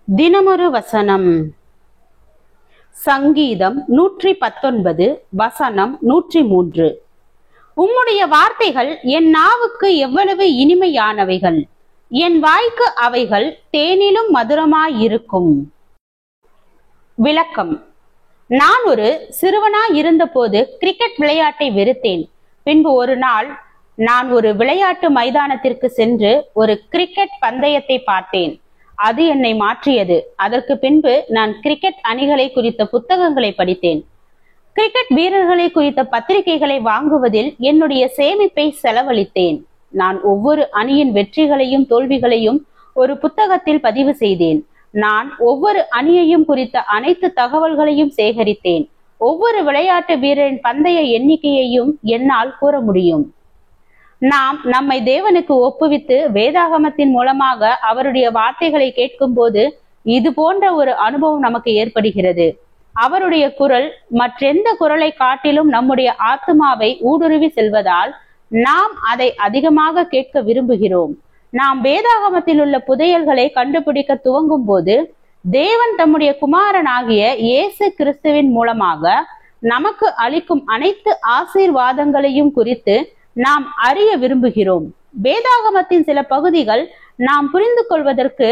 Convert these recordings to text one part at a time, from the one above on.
தினமொரு வசனம். சங்கீதம் 119 வசனம் 103. உம்முடைய வார்த்தைகள் என் நாவுக்கு எவ்வளவு இனிமையானவைகள், என் வாய்க்கு அவைகள் தேனிலும் மதுரமாயிருக்கும். விளக்கம். நான் ஒரு சிறுவனாய் இருந்தபோது கிரிக்கெட் விளையாட்டை வெறுத்தேன். பின்பு ஒரு நாள் நான் ஒரு விளையாட்டு மைதானத்திற்கு சென்று ஒரு கிரிக்கெட் பந்தயத்தை பார்த்தேன். அது என்னை மாற்றியது. அதற்கு பின்பு நான் கிரிக்கெட் அணிகளை குறித்த புத்தகங்களை படித்தேன். கிரிக்கெட் வீரர்களை குறித்த பத்திரிகைகளை வாங்குவதில் என்னுடைய சேமிப்பை செலவழித்தேன். நான் ஒவ்வொரு அணியின் வெற்றிகளையும் தோல்விகளையும் ஒரு புத்தகத்தில் பதிவு செய்தேன். நான் ஒவ்வொரு அணியையும் குறித்த அனைத்து தகவல்களையும் சேகரித்தேன். ஒவ்வொரு விளையாட்டு வீரரின் பந்தய எண்ணிக்கையையும் என்னால் கூற முடியும். நாம் நம்மை தேவனுக்கு ஒப்புவித்து வேதாகமத்தின் மூலமாக அவருடைய வார்த்தைகளை கேட்கும் போது இது போன்ற ஒரு அனுபவம் நமக்கு ஏற்படுகிறது. அவருடைய குரல் மற்றெந்த குரலை காட்டிலும் நம்முடைய ஆத்மாவை ஊடுருவி செல்வதால் நாம் அதை அதிகமாக கேட்க விரும்புகிறோம். நாம் வேதாகமத்தில் உள்ள புதையல்களை கண்டுபிடிக்க துவங்கும் போது தேவன் தம்முடைய குமாரனாகிய இயேசு கிறிஸ்துவின் மூலமாக நமக்கு அளிக்கும் அனைத்து ஆசீர்வாதங்களையும் குறித்து நாம் அறிய விரும்புகிறோம். வேதாகமத்தின் சில பகுதிகள் நாம் புரிந்து கொள்வதற்கு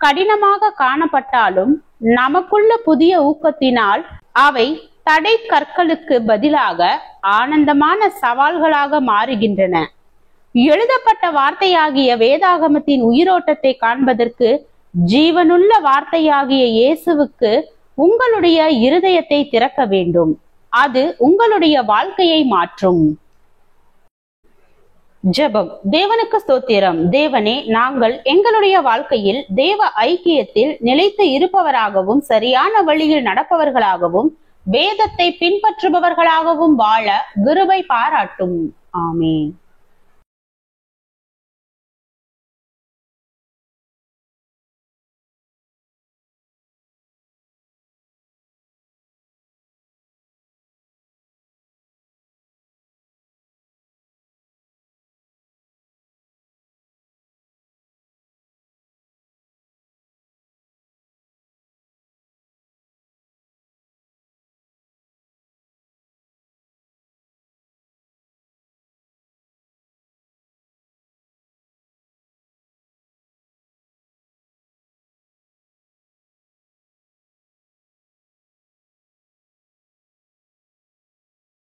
கடினமாக காணப்பட்டாலும் நமக்குள்ள புதிய ஊக்கத்தினால் அவை தடை கற்களுக்கு பதிலாக ஆனந்தமான சவால்களாக மாறுகின்றன. எழுதப்பட்ட வார்த்தையாகிய வேதாகமத்தின் உயிரோட்டத்தை காண்பதற்கு ஜீவனுள்ள வார்த்தையாகிய இயேசுவுக்கு உங்களுடைய இருதயத்தை திறக்க வேண்டும். அது உங்களுடைய வாழ்க்கையை மாற்றும். ஜெபம். தேவனுக்கு ஸ்தோத்திரம். தேவனே, நாங்கள் எங்களுடைய வாழ்க்கையில் தேவ ஐக்கியத்தில் நிலைத்து இருப்பவராகவும் சரியான வழியில் நடப்பவர்களாகவும் வேதத்தை பின்பற்றுபவர்களாகவும் வாழ கிருபை பாராட்டும். ஆமென்.